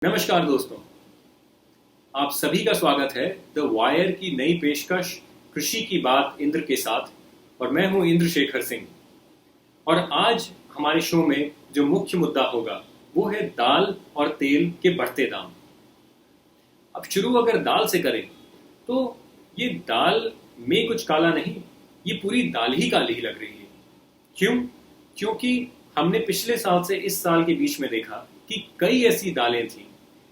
नमस्कार दोस्तों, आप सभी का स्वागत है द वायर की नई पेशकश कृषि की बात इंद्र के साथ। और मैं हूं इंद्र शेखर सिंह। और आज हमारे शो में जो मुख्य मुद्दा होगा वो है दाल और तेल के बढ़ते दाम। अब शुरू अगर दाल से करें तो ये दाल में कुछ काला नहीं, ये पूरी दाल ही काली ही लग रही है। क्यों? क्योंकि हमने पिछले साल से इस साल के बीच में देखा कि कई ऐसी दालें थीं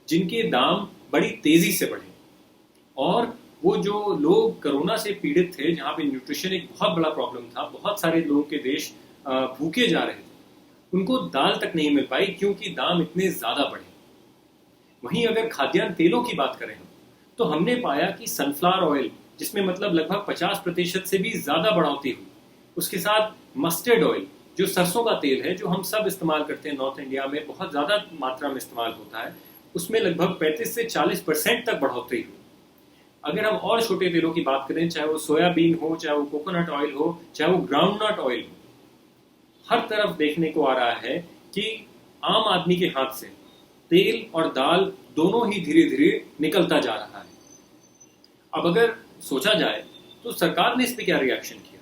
जिनके दाम बड़ी तेजी से बढ़े। और वो जो लोग कोरोना से पीड़ित थे, जहाँ पे न्यूट्रिशन एक बहुत बड़ा प्रॉब्लम था, बहुत सारे लोगों के देश भूखे जा रहे थे, उनको दाल तक नहीं मिल पाई क्योंकि दाम इतने ज़्यादा बढ़े। वहीं अगर खाद्यान्न तेलों की बात करें तो हमने पाया कि सनफ्लावर ऑयल, जिसमें मतलब लगभग 50% से भी ज़्यादा बढ़ोतरी हुई, उसके साथ मस्टर्ड ऑयल जो सरसों का तेल है, जो हम सब इस्तेमाल करते हैं, नॉर्थ इंडिया में बहुत ज़्यादा मात्रा में इस्तेमाल होता है, उसमें लगभग 35 से 40% तक बढ़ोतरी हुई। अगर हम और छोटे तेलों की बात करें, चाहे वो सोयाबीन हो, चाहे वो कोकोनट ऑयल हो, चाहे वो ग्राउंडनट ऑयल हो, हर तरफ देखने को आ रहा है कि आम आदमी के हाथ से तेल और दाल दोनों ही धीरे धीरे निकलता जा रहा है। अब अगर सोचा जाए तो सरकार ने इस पर क्या रिएक्शन किया?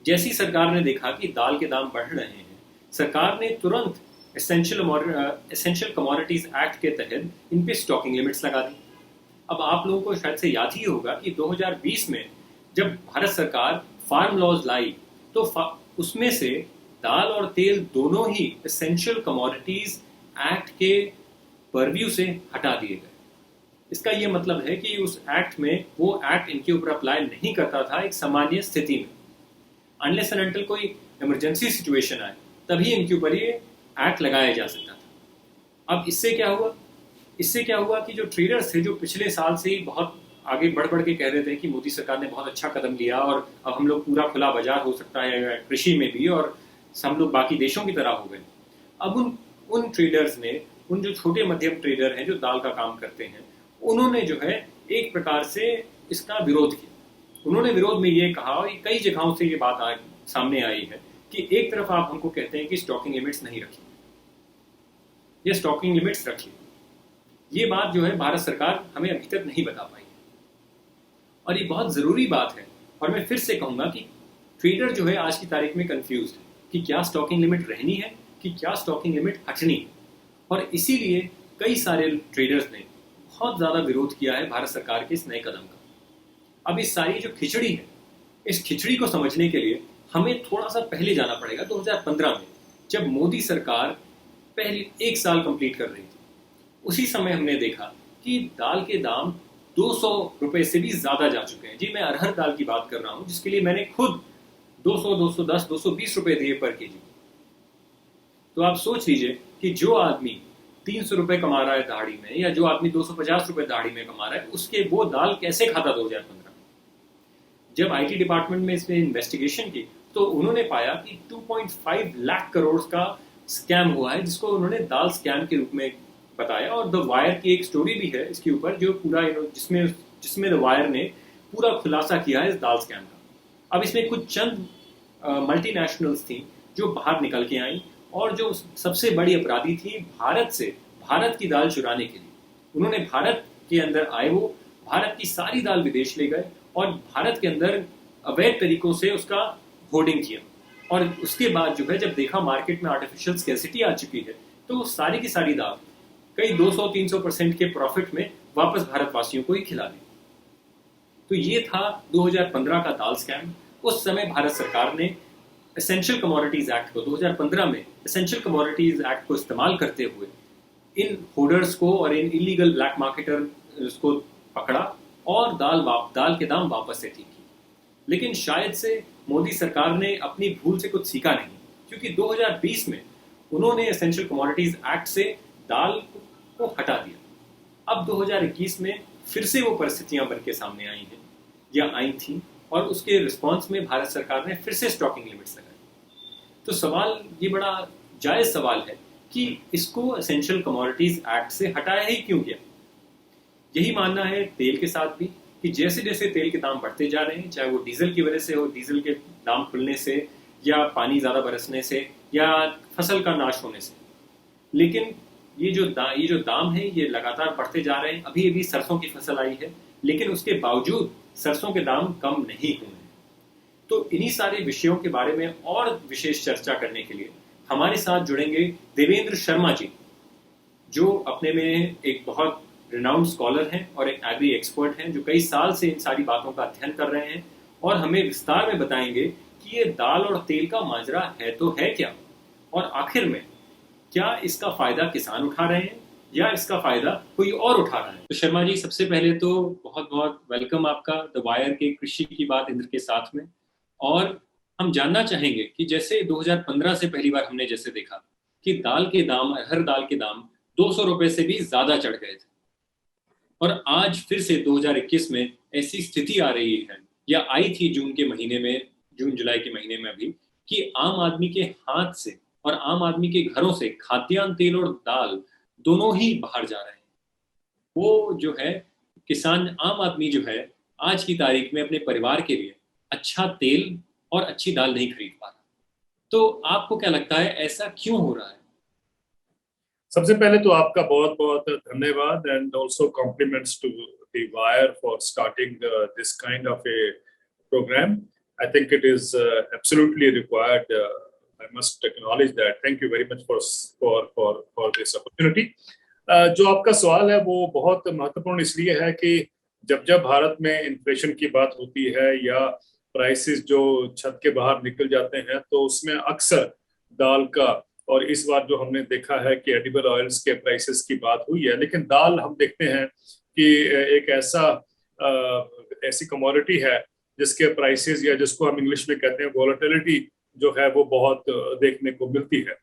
जैसी सरकार ने देखा कि दाल के दाम बढ़ रहे हैं, सरकार ने तुरंत एसेंशियल कमोडिटीज एक्ट के तहत इन पे स्टॉकिंग लिमिट्स लगा दी। अब आप लोगों को शायद से याद ही होगा कि 2020 में जब भारत सरकार फार्म लॉज लाई तो उसमें से दाल और तेल दोनों ही एसेंशियल कमोडिटीज एक्ट के परव्यू से हटा दिए गए। इसका ये मतलब है कि उस एक्ट में वो एक्ट इनके ऊपर अप्लाई नहीं करता था एक सामान्य स्थिति में। अनलेस एंड अनटिल कोई इमरजेंसी सिचुएशन आए तभी इनके ऊपर ये एक्ट लगाया जा सकता था। अब इससे क्या हुआ? इससे क्या हुआ कि जो ट्रेडर्स थे, जो पिछले साल से ही बहुत आगे बढ़ बढ़ के कह रहे थे कि मोदी सरकार ने बहुत अच्छा कदम लिया और अब हम लोग पूरा खुला बाजार हो सकता है कृषि में भी, और हम लोग बाकी देशों की तरह हो गए। अब उन ट्रेडर्स ने, उन जो छोटे मध्यम ट्रेडर हैं जो दाल का काम करते हैं, उन्होंने जो है एक प्रकार से इसका विरोध किया। उन्होंने विरोध में ये कहा, और कई जगहों से ये बात सामने आई है कि एक तरफ आप हमको कहते हैं कि स्टॉकिंग लिमिट्स नहीं रखिए या स्टॉकिंग लिमिट्स रखिए। ये बात जो है भारत सरकार हमें अभी तक नहीं बता पाई है, और ये बहुत ज़रूरी बात है। और मैं फिर से कहूँगा कि ट्रेडर जो है आज की तारीख में कंफ्यूज है कि क्या स्टॉकिंग लिमिट रहनी है कि क्या स्टॉकिंग लिमिट हटनी है। और इसीलिए कई सारे ट्रेडर्स ने बहुत ज़्यादा विरोध किया है भारत सरकार के इस नए कदम का। अब इस सारी जो खिचड़ी है, इस खिचड़ी को समझने के लिए हमें थोड़ा सा पहले जाना पड़ेगा। 2015 में जब मोदी सरकार पहले एक साल कंप्लीट कर रही थी, उसी समय हमने देखा कि दाल के दाम 200 रुपए से भी ज्यादा जा चुके हैं। जी, मैं अरहर दाल की बात कर रहा हूं, जिसके लिए मैंने खुद 200, 210, 220 रुपए दिए पर केजी। तो आप सोच लीजिए कि जो आदमी 300 रुपए कमा रहा है दाढ़ी में, या जो आदमी 250 रुपए दाढ़ी में कमा रहा है, उसके वो दाल कैसे खाता 2015 में। जब आईटी डिपार्टमेंट में इसमें इन्वेस्टिगेशन की तो उन्होंने पाया कि 2.5 लाख करोड़ का स्कैम हुआ है, जिसको उन्होंने दाल स्कैम के रूप में बताया। और द वायर की एक स्टोरी भी है इसके ऊपर, जो पूरा जिसमें द वायर ने पूरा खुलासा किया है इस दाल स्कैम का। अब इसमें कुछ चंद मल्टीनेशनल्स थी जो बाहर निकल के आई, और जो सबसे बड़ी अपराधी थी भारत की दाल चुराने के लिए। उन्होंने भारत के अंदर आए, वो भारत की सारी दाल विदेश ले गए और भारत के अंदर अवैध तरीकों से उसका होर्डिंग किया। और उसके बाद जो है, जब देखा मार्केट में आर्टिफिशियल स्कैर्सिटी आ चुकी है, तो सारी की सारी दाल कई 200-300% के प्रॉफिट में वापस भारतवासियों को ही खिला दी। तो ये था 2015 का दाल स्कैम। उस समय भारत सरकार ने एसेंशियल कमोडिटीज एक्ट को, 2015 में एसेंशियल कमोडिटीज एक्ट को इस्तेमाल करते हुए इन होर्डर्स को और इन इलीगल ब्लैक मार्केटर्स को पकड़ा और दाल के दाम वापस से ठीक की। लेकिन शायद से मोदी सरकार ने अपनी भूल से कुछ सीखा नहीं, क्योंकि 2020 में उन्होंने एसेंशियल कमोडिटीज एक्ट से दाल को हटा दिया। अब 2021 में फिर से वो परिस्थितियां बन के सामने आई हैं या आई थी, और उसके रिस्पांस में भारत सरकार ने फिर से स्टॉकिंग लिमिट्स लगाई। तो सवाल ये बड़ा जायज सवाल है कि इसको एसेंशियल कमोडिटीज एक्ट से हटाया ही क्यों गया। यही मानना है तेल के साथ भी कि जैसे जैसे तेल के दाम बढ़ते जा रहे हैं, चाहे वो डीजल की वजह से हो, डीजल के दाम खुलने से, या पानी ज़्यादा बरसने से, या फसल का नाश होने से, लेकिन ये जो दाम है ये लगातार बढ़ते जा रहे हैं। अभी अभी सरसों की फसल आई है, लेकिन उसके बावजूद सरसों के दाम कम नहीं हुए हैं। तो इन्हीं सारे विषयों के बारे में और विशेष चर्चा करने के लिए हमारे साथ जुड़ेंगे देवेंद्र शर्मा जी, जो अपने में एक बहुत रिनाउंड स्कॉलर हैं और एक एग्री एक्सपर्ट हैं, जो कई साल से इन सारी बातों का अध्ययन कर रहे हैं और हमें विस्तार में बताएंगे कि ये दाल और तेल का माजरा है तो है क्या, और आखिर में क्या इसका फायदा किसान उठा रहे हैं या इसका फायदा कोई और उठा रहा है। तो शर्मा जी, सबसे पहले तो बहुत बहुत वेलकम आपका द वायर के कृषि की बात इंद्र के साथ में। और हम जानना चाहेंगे कि जैसे 2015 से पहली बार हमने जैसे देखा कि दाल के दाम, हर दाल के दाम 200 रुपए से भी ज्यादा चढ़ गए थे, और आज फिर से 2021 में ऐसी स्थिति आ रही है या आई थी जून के महीने में, जून जुलाई के महीने में अभी, कि आम आदमी के हाथ से और आम आदमी के घरों से खाद्यान्न तेल और दाल दोनों ही बाहर जा रहे हैं। वो जो है किसान, आम आदमी जो है आज की तारीख में अपने परिवार के लिए अच्छा तेल और अच्छी दाल नहीं खरीद पा रहा। तो आपको क्या लगता है ऐसा क्यों हो रहा है? सबसे पहले तो आपका बहुत बहुत धन्यवाद and also compliments to the Wire for starting this kind of a programme. I think it is absolutely required. I must acknowledge that. Thank you very much for this opportunity. जो आपका सवाल है वो बहुत महत्वपूर्ण इसलिए है कि जब जब भारत में इन्फ्लेशन की बात होती है या प्राइसेस जो छत के बाहर निकल जाते हैं, तो उसमें अक्सर दाल का, और इस बार जो हमने देखा है कि एडिबल ऑयल्स के प्राइसेस की बात हुई है, लेकिन दाल हम देखते हैं कि एक ऐसी कमोडिटी है जिसके प्राइसेस, या जिसको हम इंग्लिश में कहते हैं वोलेटिलिटी, जो है वो बहुत देखने को मिलती है.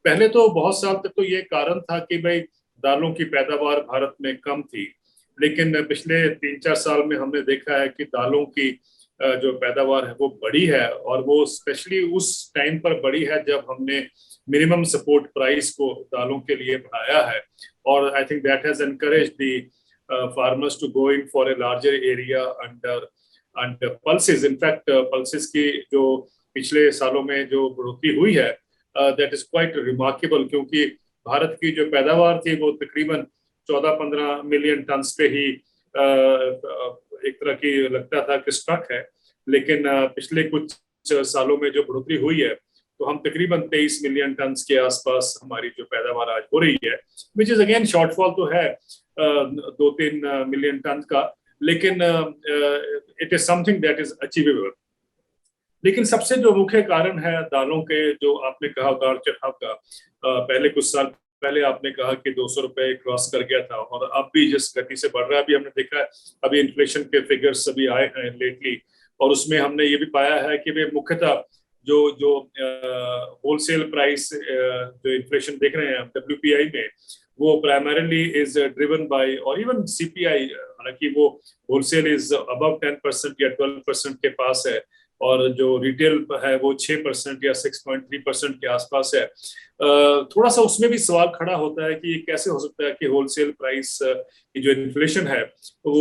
पहले तो बहुत साल तक तो ये कारण था कि भाई दालों की पैदावार भारत में कम थी, लेकिन पिछले 3-4 साल में हमने देखा है कि दालों की जो पैदावार है वो बढ़ी है, और वो स्पेशली उस टाइम पर बढ़ी है जब हमने मिनिमम सपोर्ट प्राइस को दालों के लिए बढ़ाया है. और I think that has encouraged the farmers to going for a larger area under pulses. In fact pulses की जो पिछले सालों में जो बढ़ोतरी हुई है, दैट इज क्वाइट रिमार्केबल, क्योंकि भारत की जो पैदावार थी वो तकरीबन 14-15 मिलियन टन पे ही एक तरह की लगता था कि स्टक है, लेकिन पिछले कुछ सालों में जो बढ़ोतरी हुई है तो हम तकरीबन 23 मिलियन टन के आसपास हमारी जो पैदावार आज हो रही है, विच इज अगेन शॉर्टफॉल तो है 2-3 मिलियन टन का, लेकिन it is something that is achievable. लेकिन सबसे जो मुख्य कारण है दालों के, जो आपने कहा उतार चढ़ाव का, पहले कुछ साल पहले आपने कहा कि 200 रुपए क्रॉस कर गया था, और अब भी जिस गति से बढ़ रहा है, अभी हमने देखा है, अभी इन्फ्लेशन के फिगर्स अभी आए हैं लेटली, और उसमें हमने ये भी पाया है कि वे मुख्यतः जो जो होलसेल प्राइस जो इन्फ्लेशन देख रहे हैं हम WPI में, वो प्राइमरीली इज ड्रिवन बाय, और इवन CPI, हालांकि वो होलसेल इज अबव 10% या 12% के पास है, और जो रिटेल है वो 6% या 6.3% के आसपास है. थोड़ा सा उसमें भी सवाल खड़ा होता है कि कैसे हो सकता है कि होलसेल प्राइस की जो इन्फ्लेशन है वो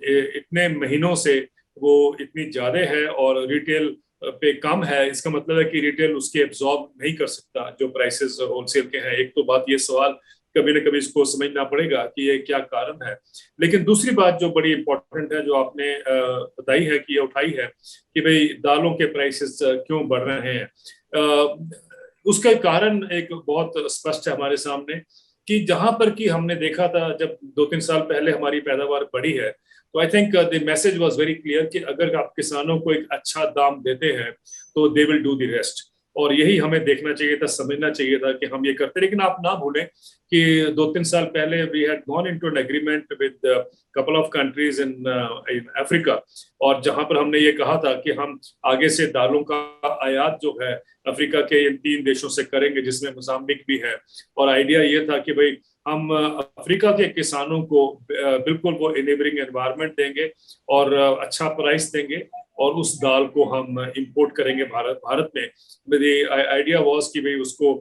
इतने महीनों से वो इतनी ज्यादा है और रिटेल पे कम है. इसका मतलब है कि रिटेल उसके एब्जॉर्ब नहीं कर सकता जो प्राइसेस होलसेल के हैं. एक तो बात, ये सवाल कभी ना कभी इसको समझना पड़ेगा कि ये क्या कारण है. लेकिन दूसरी बात जो बड़ी इंपॉर्टेंट है, जो आपने बताई है कि ये उठाई है कि भाई दालों के प्राइसेस क्यों बढ़ रहे हैं, उसका कारण एक बहुत स्पष्ट है हमारे सामने, कि जहां पर कि हमने देखा था जब 2-3 साल पहले हमारी पैदावार बढ़ी है, तो I think the message was very clear कि अगर आप किसानों को एक अच्छा दाम देते हैं तो they will do the rest. और यही हमें देखना चाहिए था, समझना चाहिए था कि हम ये करते. लेकिन आप ना भूलें कि 2-3 साल पहले we had gone into an agreement with couple of countries in Africa, और जहां पर हमने ये कहा था कि हम आगे से दालों का आयात जो है अफ्रीका के इन 3 देशों से करेंगे, जिसमें मोजाम्बिक भी है. और आइडिया ये था कि भाई हम अफ्रीका के किसानों को बिल्कुल वो इनेबलिंग एनवायरनमेंट देंगे और अच्छा प्राइस देंगे, और उस दाल को हम इंपोर्ट करेंगे भारत में. आइडिया वाज कि भाई उसको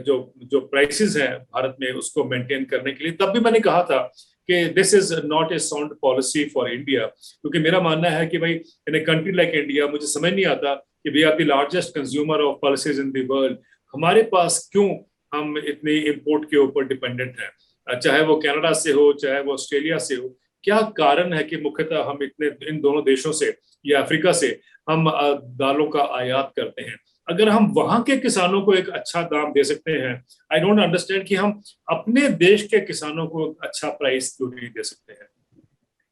जो जो प्राइसेस हैं भारत में उसको मेंटेन करने के लिए. तब भी मैंने कहा था कि this is not a sound policy for India, क्योंकि मेरा मानना है कि भाई in a country like India, मुझे समझ नहीं आता कि we are the largest consumer of pulses in the world, हमारे पास क्यों हम इतनी इंपोर्ट के ऊपर डिपेंडेंट हैं, चाहे वो कनाडा से हो, चाहे वो ऑस्ट्रेलिया से हो? क्या कारण है कि मुख्यतः हम इतने इन दोनों देशों से या अफ्रीका से हम दालों का आयात करते हैं? अगर हम वहां के किसानों को एक अच्छा दाम दे सकते हैं, आई डोंट अंडरस्टैंड कि हम अपने देश के किसानों को अच्छा प्राइस क्यों नहीं दे सकते हैं।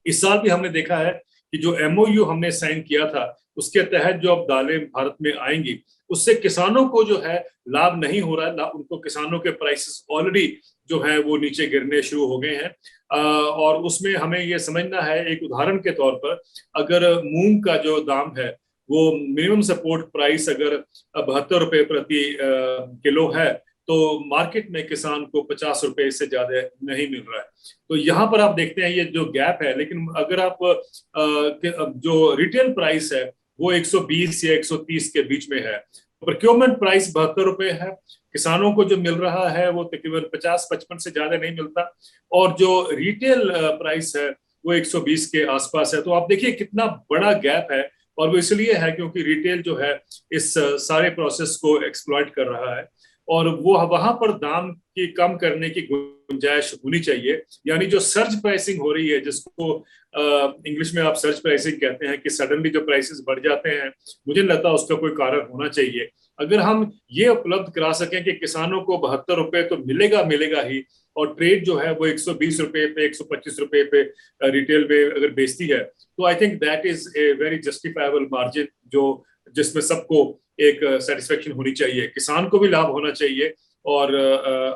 इस साल भी हमने देखा है कि जो एमओयू हमने साइन किया था, उसके तहत जो अब दालें भारत में आएंगी, उससे किसानों को जो है लाभ नहीं हो रहा है। उनको किसानों के प्राइसेस ऑलरेडी जो है वो नीचे गिरने शुरू हो गए हैं। और उसमें हमें ये समझना है, एक उदाहरण के तौर पर, अगर मूंग का जो दाम है वो मिनिमम सपोर्ट प्राइस अगर 72 रुपए प्रति किलो है, तो मार्केट में किसान को 50 रुपए से ज्यादा नहीं मिल रहा है। तो यहाँ पर आप देखते हैं ये जो गैप है। लेकिन अगर आप जो रिटेल प्राइस है वो 120 या 130 के बीच में है, प्रोक्योरमेंट प्राइस 72 रुपए है, किसानों को जो मिल रहा है वो तकरीबन 50-55 से ज्यादा नहीं मिलता, और जो रिटेल प्राइस है वो 120 के आसपास है। तो आप देखिए कितना बड़ा गैप है, और वो इसलिए है क्योंकि रिटेल जो है इस सारे प्रोसेस को एक्सप्लॉइट कर रहा है, और वो वहां पर दाम की कम करने की गुंजाइश होनी चाहिए। यानी जो सर्ज प्राइसिंग हो रही है, जिसको इंग्लिश में आप सर्च प्राइसिंग कहते हैं, कि सडनली जो प्राइसेस बढ़ जाते हैं, मुझे लगता है उसका कोई कारण होना चाहिए। अगर हम ये उपलब्ध करा सकें कि किसानों को 72 रुपए तो मिलेगा मिलेगा ही, और ट्रेड जो है वो 120 रुपए पे, 125 रुपए पे रिटेल में अगर बेचती है, तो आई think that is a very justifiable margin, जो जिसमें सबको एक सेटिस्फेक्शन होनी चाहिए, किसान को भी लाभ होना चाहिए, और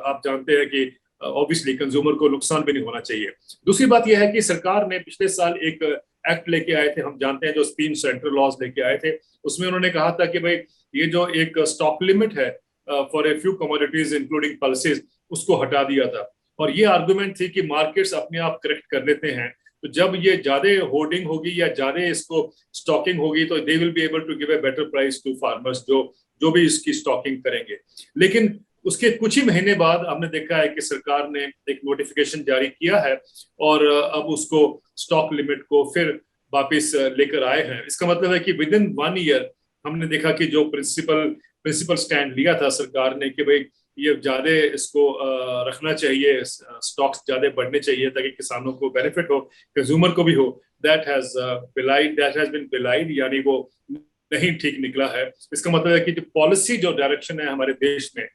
आप जानते हैं कि ऑब्वियसली कंज्यूमर को नुकसान भी नहीं होना चाहिए। दूसरी बात यह है कि सरकार ने पिछले साल एक एक्ट लेके आए थे, हम जानते हैं, जो 3 सेंट्रल लॉज लेके आए थे। उसमें उन्होंने कहा था कि भाई ये जो एक स्टॉक लिमिट है for a few commodities including pulses, उसको हटा दिया था। और ये आर्गुमेंट थी कि मार्केट्स अपने आप करेक्ट कर लेते हैं, तो जब ये ज्यादा होर्डिंग होगी या ज्यादा इसको स्टॉकिंग होगी, तो they will be able to give a better price to farmers, जो जो भी इसकी स्टॉकिंग करेंगे। लेकिन उसके कुछ ही महीने बाद हमने देखा है कि सरकार ने एक नोटिफिकेशन जारी किया है, और अब उसको स्टॉक लिमिट को फिर वापस लेकर आए हैं। इसका मतलब है कि विद इन 1 ईयर हमने देखा कि जो प्रिंसिपल स्टैंड लिया था सरकार ने कि भाई ये ज्यादा इसको रखना चाहिए, स्टॉक्स ज्यादा बढ़ने चाहिए ताकि किसानों को बेनिफिट हो, कंज्यूमर को भी हो, दैट हैज बीन बिलाइड, यानी वो नहीं ठीक निकला है। इसका मतलब है कि जो पॉलिसी, जो डायरेक्शन है हमारे देश में,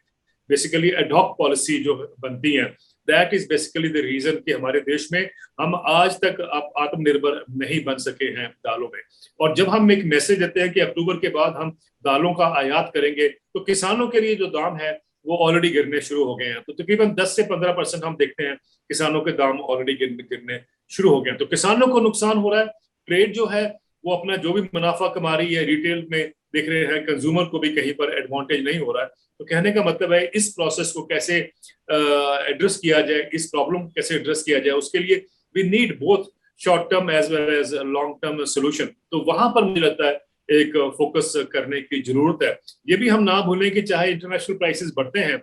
बेसिकली एडॉक पॉलिसी जो बनती है, that is basically the reason कि हमारे देश में हम आज तक आत्मनिर्भर नहीं बन सके हैं दालों में। और जब हम एक मैसेज देते हैं कि अक्टूबर के बाद हम दालों का आयात करेंगे, तो किसानों के लिए जो दाम है वो ऑलरेडी गिरने शुरू हो गए हैं। तो तकरीबन 10 से 15% हम देखते हैं किसानों के दाम ऑलरेडी गिरने शुरू हो गए हैं। तो किसानों को नुकसान हो रहा है, ट्रेड जो है वो अपना जो भी मुनाफा कमा रही है रिटेल में देख रहे हैं, कंज्यूमर को भी कहीं पर एडवांटेज नहीं हो रहा है। तो कहने का मतलब है इस प्रोसेस को कैसे एड्रेस किया जाए, इस प्रॉब्लम को कैसे एड्रेस किया जाए, उसके लिए we need both short term as well as long term solution. तो वहां पर मुझे लगता है एक फोकस करने की जरूरत है। ये भी हम ना भूलें कि चाहे इंटरनेशनल प्राइसेस बढ़ते हैं,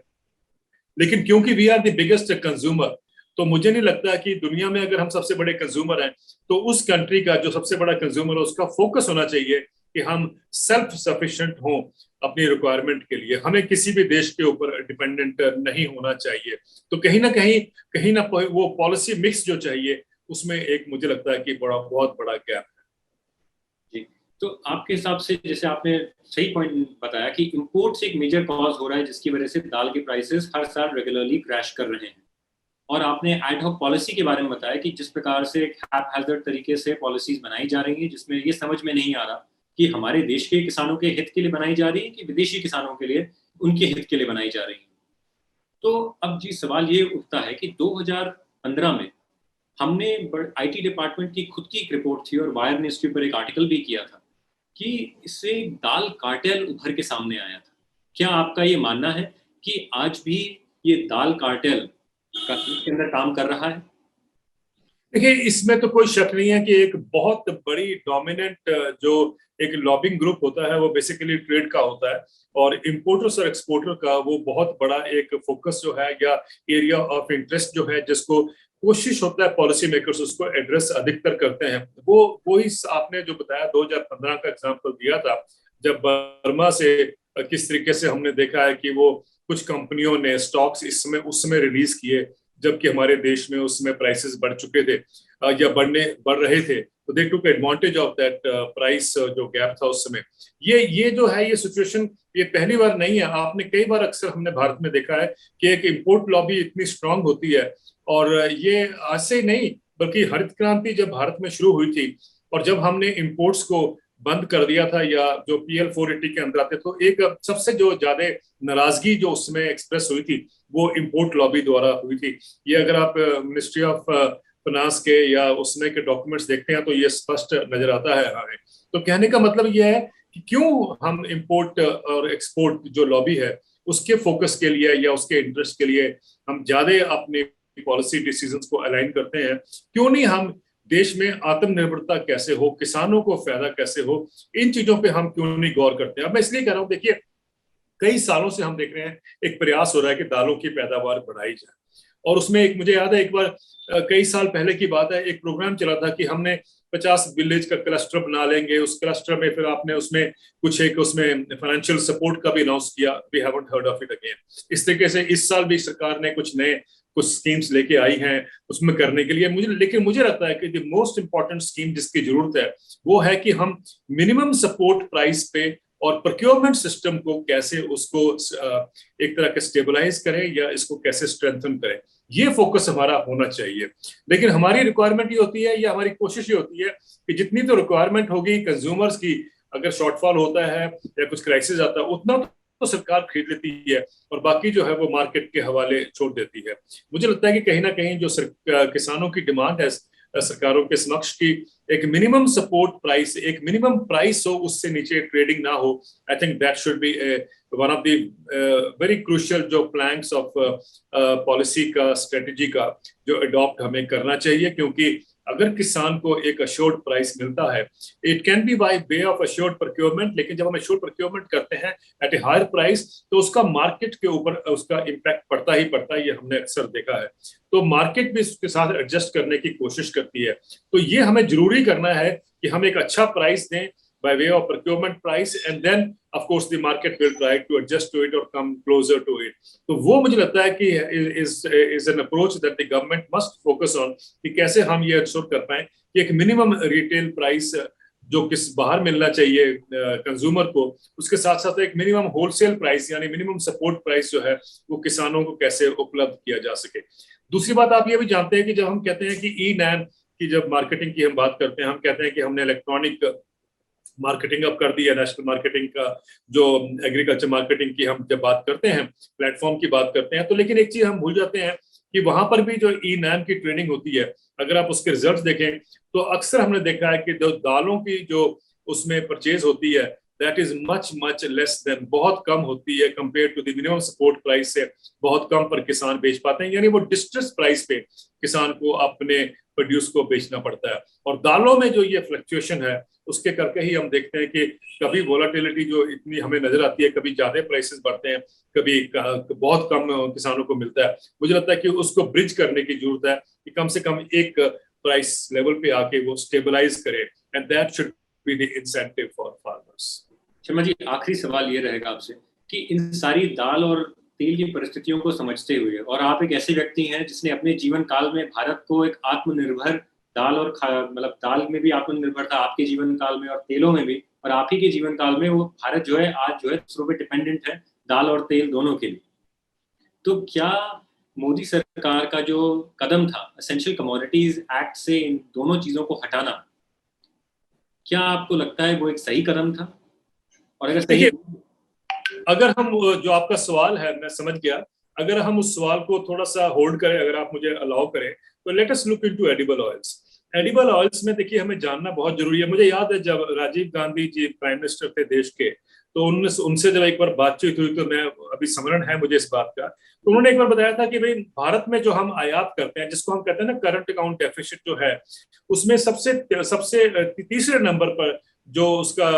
लेकिन क्योंकि we are the biggest consumer, तो मुझे नहीं लगता कि दुनिया में अगर हम सबसे बड़े कंज्यूमर हैं, तो उस कंट्री का जो सबसे बड़ा कंज्यूमर है उसका फोकस होना चाहिए कि हम सेल्फ सफिशिएंट हों अपनी रिक्वायरमेंट के लिए, हमें किसी भी देश के ऊपर डिपेंडेंट नहीं होना चाहिए। तो कहीं ना वो पॉलिसी मिक्स जो चाहिए, उसमें एक मुझे लगता है कि बहुत बड़ा गैप है। जी, तो आपके हिसाब से, जैसे आपने सही पॉइंट बताया कि इंपोर्ट से एक मेजर कॉज हो रहा है जिसकी वजह से दाल के प्राइसेस हर साल रेगुलरली क्रैश कर रहे हैं, और आपने एड हॉक पॉलिसी के बारे में बताया कि जिस प्रकार से हैज़ार्ड तरीके से पॉलिसीज बनाई जा रही हैं, जिसमें ये समझ में नहीं आ रहा कि हमारे देश के किसानों के हित के लिए बनाई जा रही है कि विदेशी किसानों के लिए, उनके हित के लिए बनाई जा रही है। तो अब जी सवाल ये उठता है कि 2015 में हमने आईटी डिपार्टमेंट की खुद की एक रिपोर्ट थी और वायर ने इसके ऊपर एक आर्टिकल भी किया था कि इससे दाल कार्टेल उभर के सामने आया था। क्या आपका ये मानना है कि आज भी ये दाल कार्टेल इसके अंदर काम कर रहा है? देखिए, इसमें तो कोई शक नहीं है कि एक बहुत बड़ी डोमिनेंट जो एक लॉबिंग ग्रुप होता है वो बेसिकली ट्रेड का होता है, और इंपोर्टर्स और एक्सपोर्टर का वो बहुत बड़ा एक फोकस जो है या एरिया ऑफ इंटरेस्ट जो है, जिसको कोशिश होता है पॉलिसी मेकर्स उसको एड्रेस अधिकतर करते हैं। वो ही आपने जो बताया 2015 का एग्जांपल दिया था, जब बर्मा से किस तरीके से हमने देखा है कि वो कुछ कंपनियों ने स्टॉक्स इस समय उस समय रिलीज किए जबकि हमारे देश में उस समय प्राइसेस बढ़ चुके थे या बढ़ रहे थे, तो they took advantage of that price जो गैप था उस समय। ये जो है ये सिचुएशन ये पहली बार नहीं है। आपने कई बार अक्सर हमने भारत में देखा है कि एक इंपोर्ट लॉबी इतनी स्ट्रांग होती है, और ये आज से नहीं बल्कि हरित क्रांति जब भारत में शुरू हुई थी और जब हमने इंपोर्ट्स को बंद कर दिया था या जो PL 480 के अंदर आते, तो एक सबसे जो ज्यादा नाराजगी जो उसमें एक्सप्रेस हुई थी वो इंपोर्ट लॉबी द्वारा हुई थी। ये अगर आप मिनिस्ट्री ऑफ फाइनेंस के या उसमें के डॉक्यूमेंट्स देखते हैं तो ये स्पष्ट नजर आता है हमें। तो कहने का मतलब ये है कि क्यों हम इंपोर्ट और एक्सपोर्ट जो लॉबी है उसके फोकस के लिए या उसके इंटरेस्ट के लिए हम ज्यादा अपनी पॉलिसी डिसीजंस को अलाइन करते हैं। क्यों नहीं हम देश में आत्मनिर्भरता कैसे हो, किसानों को फायदा कैसे हो, इन चीजों पे हम क्यों नहीं गौर करते हैं। अब मैं इसलिए कह रहा हूं, देखिए कई सालों से हम देख रहे हैं एक प्रयास हो रहा है कि दालों की पैदावार बढ़ाई जाए, और उसमें एक मुझे याद है एक बार कई साल पहले की बात है, एक प्रोग्राम चला था कि हमने 50 विलेज का क्लस्टर बना लेंगे, उस क्लस्टर में फिर आपने उसमें कुछ एक उसमें फाइनेंशियल सपोर्ट का भी अनाउंस किया। We haven't heard of it again. इस तरीके से इस साल भी सरकार ने कुछ स्कीम्स लेके आई हैं उसमें करने के लिए। लेकिन मुझे लगता है कि द मोस्ट इंपॉर्टेंट स्कीम जिसकी जरूरत है वो है कि हम मिनिमम सपोर्ट प्राइस पे और प्रोक्योरमेंट सिस्टम को कैसे उसको एक तरह के स्टेबलाइज करें या इसको कैसे स्ट्रेंथन करें, ये फोकस हमारा होना चाहिए। लेकिन हमारी रिक्वायरमेंट ये होती है या हमारी कोशिश ये होती है कि जितनी तो रिक्वायरमेंट होगी कंज्यूमर्स की, अगर शॉर्टफॉल होता है या कुछ क्राइसिस आता है उतना तो सरकार खरीद लेती है और बाकी जो है वो मार्केट के हवाले छोड़ देती है। मुझे लगता है कि कहीं ना कहीं जो किसानों की डिमांड है सरकारों के समक्ष की एक मिनिमम सपोर्ट प्राइस, एक मिनिमम प्राइस हो, उससे नीचे ट्रेडिंग ना हो। आई think that should B one of the very crucial जो प्लैंक्स ऑफ पॉलिसी का, स्ट्रेटजी का जो अडॉप्ट हमें करना चाहिए। क्योंकि अगर किसान को एक अश्योर्ड प्राइस मिलता है, it can be by way of assured procurement, लेकिन जब हम अश्योर्ड प्रोक्योरमेंट करते हैं एट ए हायर प्राइस तो उसका मार्केट के ऊपर उसका इम्पैक्ट पड़ता ही पड़ता है, ये हमने अक्सर देखा है। तो मार्केट भी इसके साथ एडजस्ट करने की कोशिश करती है। तो ये हमें जरूरी करना है कि हम एक अच्छा प्राइस दें by way of procurement price, and then of course the market will try to adjust to it or come closer to it. तो वो मुझे लगता है कि is an approach that the government must focus on कि कैसे हम ये इंश्योर कर पाए कि एक मिनिमम रिटेल प्राइस जो किस बाहर मिलना चाहिए कंज्यूमर को, उसके साथ साथ एक मिनिमम होलसेल प्राइस यानी मिनिमम सपोर्ट प्राइस जो है वो किसानों को कैसे उपलब्ध किया जा सके। दूसरी बात आप ये भी जानते हैं कि जब हम कहते हैं कि ई-नैम की जब मार्केटिंग की हम बात करते हैं, हम कहते हैं कि हमने इलेक्ट्रॉनिक मार्केटिंग अप कर दी है, नेशनल मार्केटिंग का जो एग्रीकल्चर मार्केटिंग की हम जब बात करते हैं, प्लेटफॉर्म की बात करते हैं, तो लेकिन एक चीज हम भूल जाते हैं कि वहां पर भी जो ई-नैम की ट्रेनिंग होती है, अगर आप उसके रिजल्ट देखें तो अक्सर हमने देखा है कि जो दालों की जो उसमें परचेज होती है that is much less than, बहुत कम होती है compare to the minimum support price से, बहुत कम पर किसान बेच पाते हैं, यानी वो डिस्ट्रेस प्राइस पे किसान को अपने प्रोड्यूस को बेचना पड़ता है। और दालों में जो ये फ्लक्चुएशन है उसके करके ही हम देखते हैं कि कभी वोलाटिलिटी जो इतनी हमें नजर आती है, कभी ज्यादा प्राइसेस बढ़ते हैं, कभी बहुत कम किसानों को मिलता है। मुझे लगता है कि उसको ब्रिज करने की जरूरत है कि कम से कम एक प्राइस लेवल पे आके वो स्टेबलाइज करे, and that should be the incentive for farmers. Sharma ji, आखिरी सवाल ये रहेगा आपसे कि इन सारी दाल और तेल की परिस्थितियों को समझते हुए, और आप एक ऐसे व्यक्ति हैं जिसने अपने जीवन काल में भारत को एक आत्मनिर्भर दाल और मतलब दाल में भी आत्मनिर्भर था आपके जीवन काल में और तेलों में भी, और आप ही के जीवन काल में वो भारत जो है आज जो है दूसरों पे डिपेंडेंट है दाल और तेल दोनों के लिए। तो क्या मोदी सरकार का जो कदम था एसेंशियल कमोडिटीज एक्ट से इन दोनों चीजों को हटाना, क्या आपको लगता है वो एक सही कदम था? और अगर सही, अगर हम जो आपका सवाल है मैं समझ गया, अगर हम उस सवाल को थोड़ा सा होल्ड करें, अगर आप मुझे अलाउ करें, तो let us look into edible oils. Edible oils में देखिए हमें जानना बहुत जरूरी है। मुझे याद है जब राजीव गांधी जी प्राइम मिनिस्टर थे देश के, तो उनसे जब एक बार बातचीत हुई, तो मैं अभी स्मरण है मुझे इस बात का, तो उन्होंने एक बार बताया था कि भाई भारत में जो हम आयात करते हैं, जिसको हम कहते हैं ना करंट अकाउंट डेफिसिट जो है, उसमें सबसे तीसरे नंबर पर जो उसका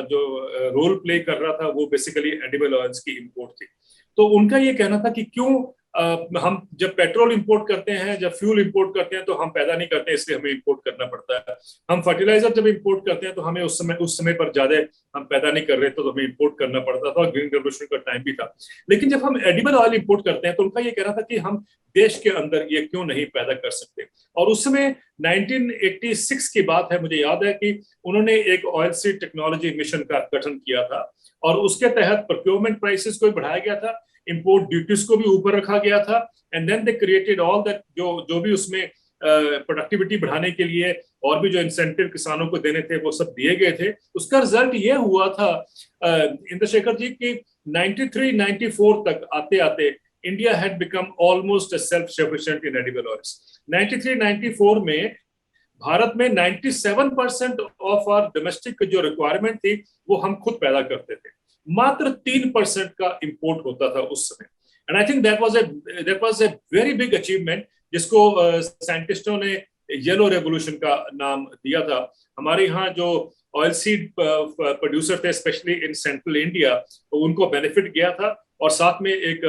जो रोल प्ले कर रहा था वो बेसिकली एडिबल ऑयल्स की इंपोर्ट थी। तो उनका ये कहना था कि क्यों हम जब पेट्रोल इंपोर्ट करते हैं, जब फ्यूल इंपोर्ट करते हैं तो हम पैदा नहीं करते, इसलिए हमें इंपोर्ट करना पड़ता है। हम फर्टिलाइजर जब इंपोर्ट करते हैं तो हमें उस समय पर ज्यादा हम पैदा नहीं कर रहे तो हमें इंपोर्ट करना पड़ता था, और ग्रीन रेवोल्यूशन का टाइम भी था। लेकिन जब हम एडिबल ऑयल इंपोर्ट करते हैं तो उनका ये कहना था कि हम देश के अंदर ये क्यों नहीं पैदा कर सकते। और उस समय 1986 की बात है, मुझे याद है कि उन्होंने एक ऑयल सीड टेक्नोलॉजी मिशन का गठन किया था, और उसके तहत प्रोक्योरमेंट प्राइसेस को बढ़ाया गया था, इंपोर्ट ड्यूटीज को भी ऊपर रखा गया था, and then they created all that, जो भी उसमें प्रोडक्टिविटी बढ़ाने के लिए और भी जो इंसेंटिव किसानों को देने थे वो सब दिए गए थे। उसका रिजल्ट ये हुआ था इंद्रशेखर जी की 93-94 तक आते आते India had become almost self sufficient in edible oils. 93-94 में भारत में 97% ऑफ आवर डोमेस्टिक जो रिक्वायरमेंट थी वो हम खुद पैदा करते थे, मात्र 3% का इंपोर्ट होता था उस समय। And I think that was a very big achievement, जिसको साइंटिस्टों ने येलो रेवोल्यूशन का नाम दिया था। हमारे यहाँ जो ऑयल सीड प्रोड्यूसर थे स्पेशली इन सेंट्रल इंडिया, तो उनको बेनिफिट गया था, और साथ में एक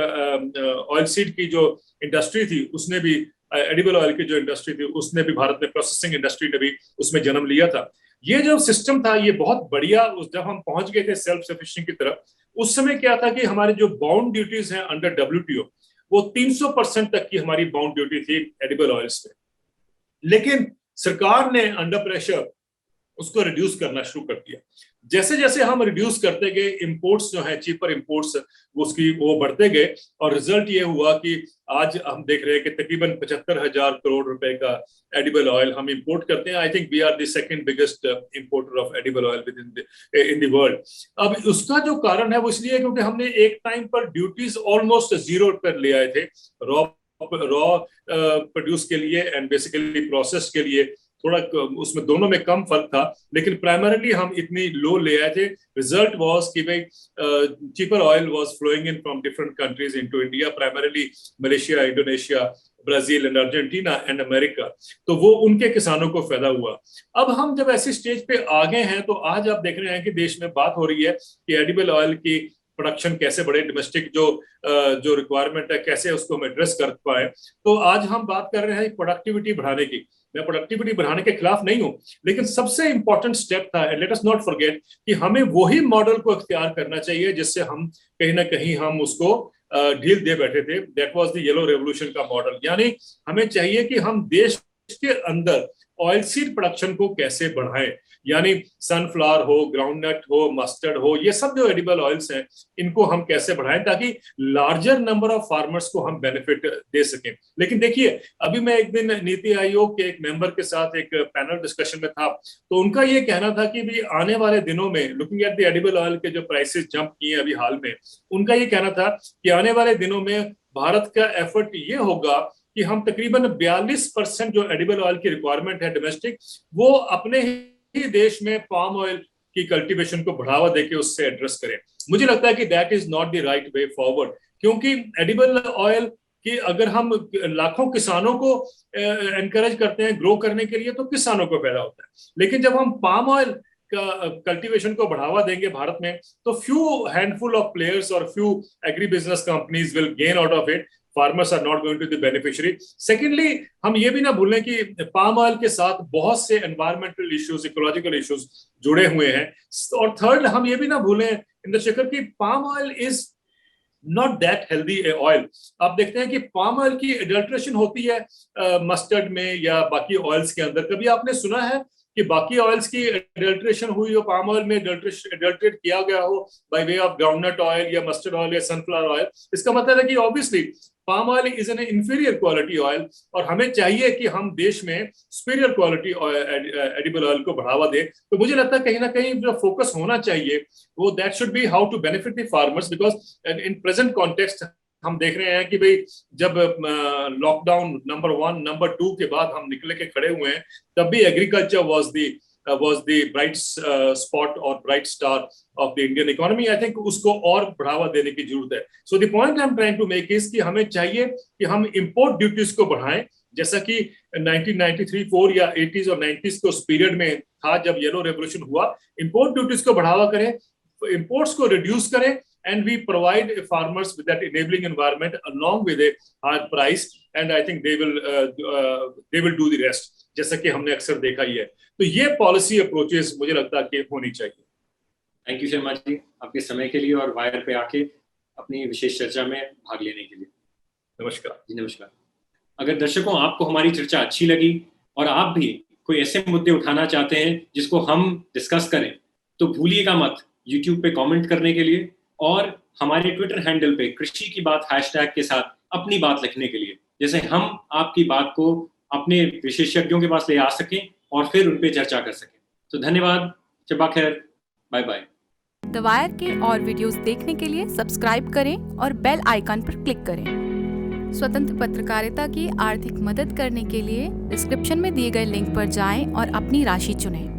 ऑयल सीड की जो इंडस्ट्री थी उसने भी, एडिबल ऑयल की जो इंडस्ट्री थी उसने भी, भारत में प्रोसेसिंग इंडस्ट्री ने भी उसमें जन्म लिया था। ये जो सिस्टम था ये बहुत बढ़िया, जब हम पहुंच गए थे सेल्फ सफिशिएंट की तरफ, उस समय क्या था कि हमारे जो बाउंड ड्यूटीज हैं अंडर WTO, वो 300% तक की हमारी बाउंड ड्यूटी थी एडिबल ऑयल्स पे। लेकिन सरकार ने अंडर प्रेशर उसको रिड्यूस करना शुरू कर दिया। जैसे जैसे हम रिड्यूस करते गए, इंपोर्ट्स जो है चीपर इंपोर्ट्स वो बढ़ते गए, और रिजल्ट ये हुआ कि आज हम देख रहे हैं कि तकरीबन 75,000 करोड़ रुपए का एडिबल ऑयल हम इंपोर्ट करते हैं। I think we are the second biggest importer of edible oil in the world. अब उसका जो कारण है वो इसलिए क्योंकि हमने एक टाइम पर ड्यूटीज ऑलमोस्ट जीरो पर ले आए थे रॉ प्रोड्यूस के लिए एंड बेसिकली प्रोसेस के लिए, थोड़ा उसमें दोनों में कम फर्क था, लेकिन प्राइमरीली हम इतनी लो ले आए थे। रिजल्ट वाज कि भाई cheaper oil was flowing in from different countries into India, primarily Malaysia, Indonesia, Brazil and Argentina and America. तो वो उनके किसानों को फायदा हुआ। अब हम जब ऐसी स्टेज पे आ गए हैं तो आज आप देख रहे हैं कि देश में बात हो रही है कि एडिबल ऑयल की प्रोडक्शन कैसे बढ़े, डोमेस्टिक जो रिक्वायरमेंट है कैसे उसको हम एड्रेस कर पाए। तो आज हम बात कर रहे हैं प्रोडक्टिविटी बढ़ाने की। मैं प्रोडक्टिविटी बढ़ाने के खिलाफ नहीं हूं, लेकिन सबसे इंपॉर्टेंट स्टेप था, लेट अस नॉट फॉरगेट, कि हमें वही मॉडल को इख्तियार करना चाहिए जिससे हम कहीं ना कहीं हम उसको ढील दे बैठे थे। That was the yellow revolution का मॉडल। यानी हमें चाहिए कि हम देश के अंदर ऑयल सीड प्रोडक्शन को कैसे बढ़ाएं, यानी सनफ्लावर हो, ग्राउंडनट हो, मस्टर्ड हो, ये सब जो एडिबल ऑयल्स हैं इनको हम कैसे बढ़ाएं ताकि लार्जर नंबर ऑफ फार्मर्स को हम बेनिफिट दे सकें। लेकिन देखिए, अभी मैं एक दिन नीति आयोग के एक मेंबर के साथ एक पैनल डिस्कशन में था, तो उनका ये कहना था कि भी आने वाले दिनों में, looking at the edible oil के जो प्राइसेस जंप किए अभी हाल में, उनका ये कहना था कि आने वाले दिनों में भारत का एफर्ट ये होगा कि हम तकरीबन 42% जो एडिबल ऑयल की रिक्वायरमेंट है डोमेस्टिक, वो अपने ही देश में पाम ऑयल की कल्टीवेशन को बढ़ावा देके उससे एड्रेस करें। मुझे लगता है कि that is not the right way forward, क्योंकि एडिबल ऑयल की अगर हम लाखों किसानों को एनकरेज करते हैं ग्रो करने के लिए तो किसानों को फायदा होता है, लेकिन जब हम पाम ऑयल का कल्टीवेशन को बढ़ावा देंगे भारत में तो फ्यू हैंडफुल ऑफ प्लेयर्स और few agri business companies will gain out of it, farmers are not going to the beneficiary. Secondly, हम ये भी ना भूलें कि पाम ऑयल के साथ बहुत से एनवायरमेंटल इश्यूज, इकोलॉजिकल इश्यूज जुड़े हुए हैं। और थर्ड, हम ये भी ना भूलें इंद्रशेखर की palm oil is not that healthy A oil. आप देखते हैं कि पाम ऑयल की एडल्ट्रेशन होती है मस्टर्ड में या बाकी ऑयल्स के अंदर। कभी आपने सुना है कि बाकी ऑयल्स की एडल्ट्रेशन हुई हो, पाम ऑयल में एडल्ट्रेट किया गया हो by way of groundnut oil या मस्टर्ड ऑयल या सनफ्लावर ऑयल? इसका मतलब है कि obviously palm oil is an inferior quality oil, और हमें चाहिए कि हम देश में सुपीरियर क्वालिटी एडिबल ऑयल को बढ़ावा दें। तो मुझे लगता है कहीं ना कहीं जो फोकस होना चाहिए वो that should be how to benefit the farmers, because in present context हम देख रहे हैं कि भाई जब लॉकडाउन नंबर 1 नंबर 2 के बाद हम निकले के खड़े हुए हैं, तब भी agriculture was the bright spot or bright star of the Indian economy. I think उसको और बढ़ावा देने की जरूरत है। So the point I'm trying to make is कि हमें चाहिए कि हम import duties को बढ़ाएं, जैसा कि 1993-4 या 80s और 90s के उस पीरियड में था जब येलो रेवोल्यूशन हुआ। इंपोर्ट ड्यूटीज को बढ़ावा करें, इंपोर्ट्स को रिड्यूस करें, and we provide farmers with that enabling environment along with a high price, and I think they will do the rest, जैसा कि हमने अक्सर देखा ही है. तो ये पॉलिसी अप्रोचेस मुझे लगता है कि होनी चाहिए. थैंक यू शर्मा जी आपके समय के लिए और वायर पे आके अपनी विशेष चर्चा में भाग लेने के लिए. नमस्कार जी नमस्कार. अगर दर्शकों आपको हमारी चर्चा अच्छी लगी और आप भी कोई ऐसे मुद्दे उठाना चाहते हैं जिसको हम डिस्कस करें, तो भूलिएगा मत YouTube पे कमेंट करने के लिए और हमारे ट्विटर हैंडल पे कृषि की बात हैशटैग के साथ अपनी बात लिखने के लिए, जैसे हम आपकी बात को अपने विशेषज्ञों के पास ले आ सकें और फिर उन पे चर्चा कर सकें. तो धन्यवाद, शब्बा खैर, बाय बाय. द वायर के और वीडियोस देखने के लिए सब्सक्राइब करें और बेल आइकन पर क्लिक करें. स्वतंत्र पत्रकारिता की आर्थिक मदद करने के लिए डिस्क्रिप्शन में दिए गए लिंक पर जाएं और अपनी राशि चुनें.